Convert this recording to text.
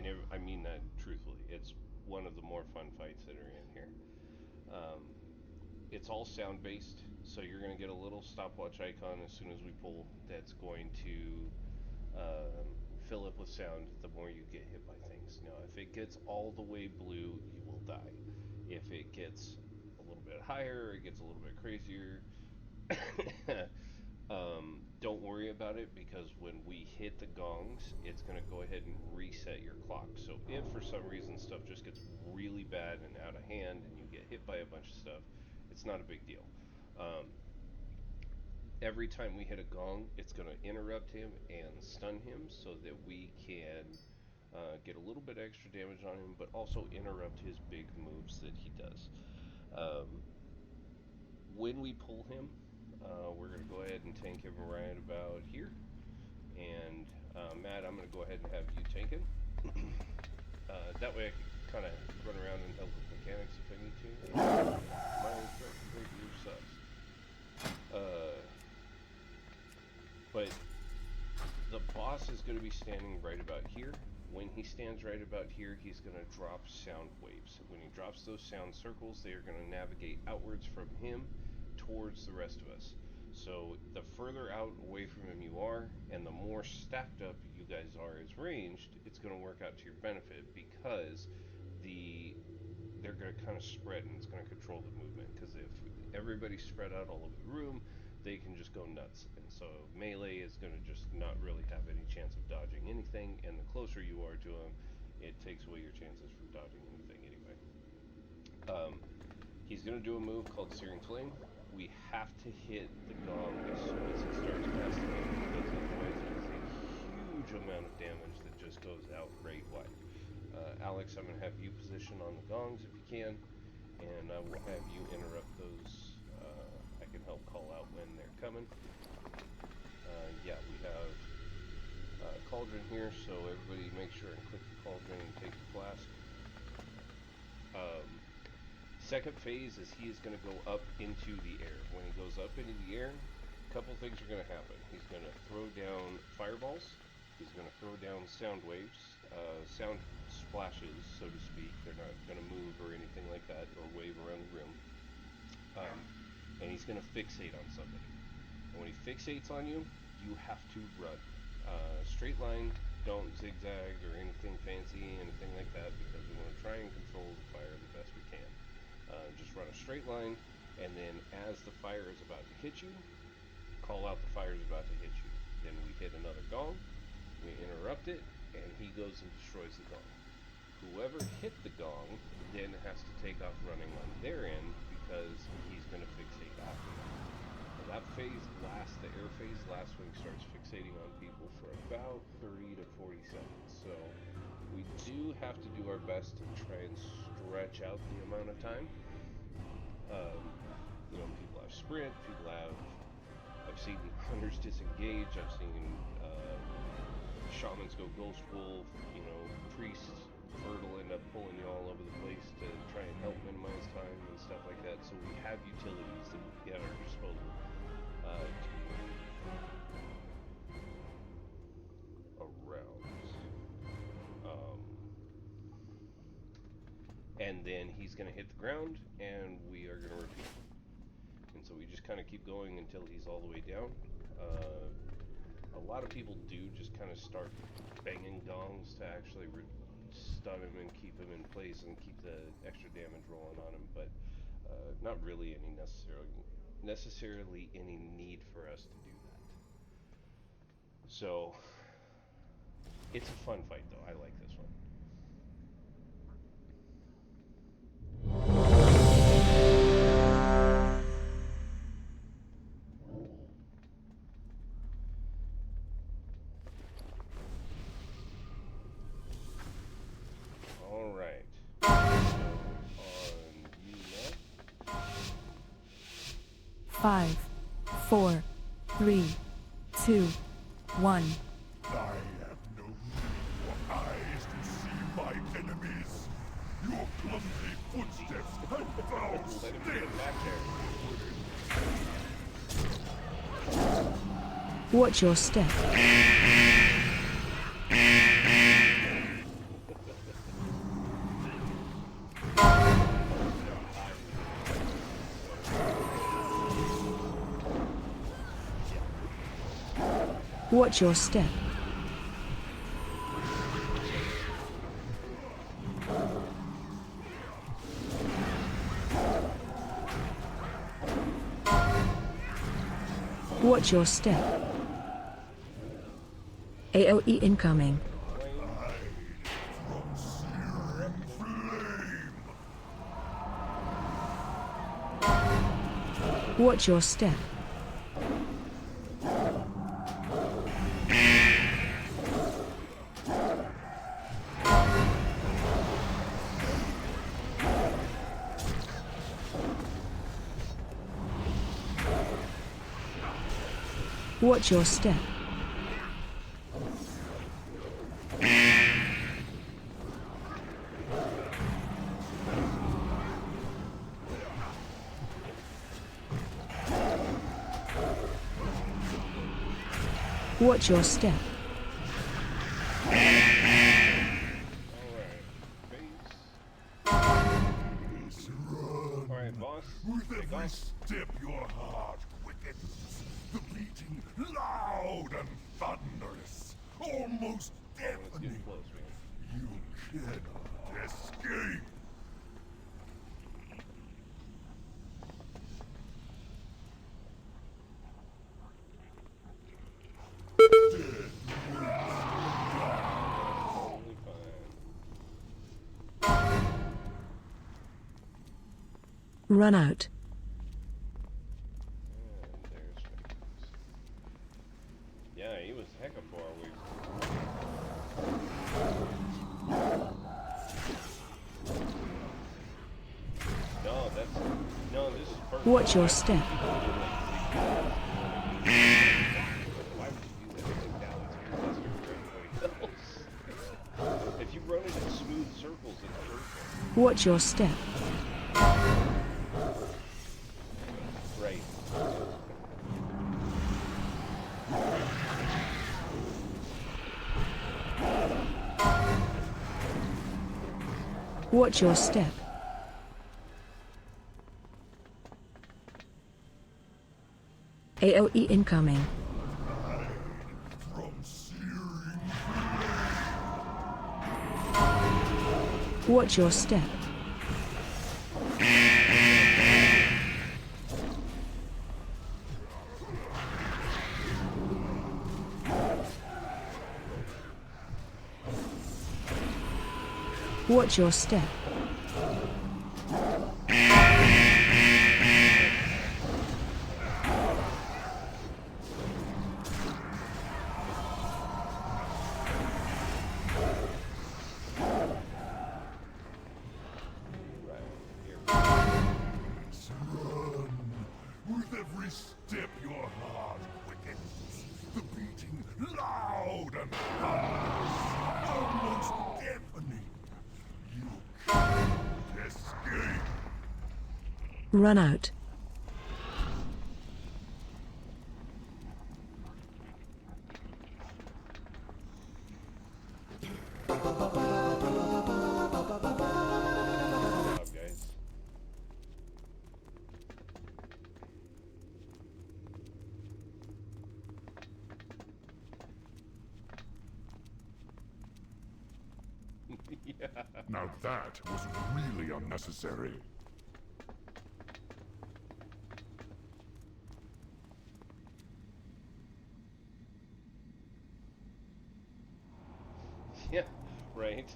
And I mean that truthfully. It's one of the more fun fights that are in here. Um, it's all sound based, so you're going to get a little stopwatch icon as soon as we pull. That's going to fill up with sound the more you get hit by things. Now, if it gets all the way blue, you will die. If it gets a little bit higher, it gets a little bit crazier. Don't worry about it, because when we hit the gongs, it's going to go ahead and reset your clock. So if for some reason stuff just gets really bad and out of hand and you get hit by a bunch of stuff, it's not a big deal. Um, every time we hit a gong, it's going to interrupt him and stun him so that we can get a little bit extra damage on him, but also interrupt his big moves that he does. Um, when we pull him, we're going to go ahead and tank him right about here. And Matt, I'm going to go ahead and have you tank him. That way I can kind of run around and help with mechanics if I need to. My review sucks. But the boss is going to be standing right about here. When he stands right about here, he's going to drop sound waves. When he drops those sound circles, they are going to navigate outwards from him towards the rest of us. So the further out away from him you are, and the more stacked up you guys are as ranged, it's going to work out to your benefit, because they're going to kind of spread, and it's going to control the movement. Because if everybody's spread out all over the room, they can just go nuts. And so melee is going to just not really have any chance of dodging anything, and the closer you are to them, it takes away your chances from dodging anything anyway. He's going to do a move called Searing Flame. We have to hit the gong as soon as he starts casting it, because otherwise it's a huge amount of damage that just goes out right wide. Alex, I'm going to have you position on the gongs if you can, and I will have you interrupt those. I can help call out when they're coming. Yeah, we have cauldron here, so everybody make sure and click the cauldron and take the flask. Second phase is he is going to go up into the air. When he goes up into the air, a couple things are going to happen. He's going to throw down fireballs. He's going to throw down sound waves, sound splashes, so to speak. They're not going to move or anything like that, or wave around the room. And he's going to fixate on somebody. And when he fixates on you, you have to run. Straight line, don't zigzag or anything fancy, anything like that, because we want to try and control the fire the best we can. Just run a straight line, and then as the fire is about to hit you, call out the fire is about to hit you. Then we hit another gong, we interrupt it, and he goes and destroys the gong. Whoever hit the gong then has to take off running on their end, because he's going to fixate after that. Now that phase lasts, the air phase lasts when he starts fixating on people for about 30 to 40 seconds. So we do have to do our best to try and stretch out the amount of time. People have sprint, I've seen hunters disengage, I've seen shamans go ghost wolf, priests, Fertile end up pulling you all over the place to try and help minimize time and stuff like that. So we have utilities that we get at our disposal around. And then he's going to hit the ground, and we are going to repeat. And so we just kind of keep going until he's all the way down. A lot of people do just kind of start banging gongs to actually stun him and keep him in place and keep the extra damage rolling on him, but not really any necessarily any need for us to do that. So it's a fun fight, though. I like this one. All right. On you, Matt. 5, 4, 3, 2, 1. I have no need for eyes to see my enemies. Your clumsy footsteps and foul Let him stench. get back there. Watch your step. Watch your step. Watch your step. AOE incoming. Watch your step. Watch your step. Watch your step. Alright, boss. With Take every off. step your heart quickens, the beating loud and thunderous, almost Let's get deafening. close, man. You cannot escape. Totally fine. Run out. And there's Franklin. Yeah, he was hecka far away. No, this is perfect. Watch your step. Why would you do that? Like, now it's faster than everybody else. If you run it in smooth circles, it's perfect. Watch your step. Right. Watch your step. AOE incoming. From searing Watch your step. Watch your step. run. With every step your heart quickens, the beating loud and thunderous, almost deafening. You can't escape. Run out. Good job, guys. Yeah. Now that was really unnecessary. Yeah, right.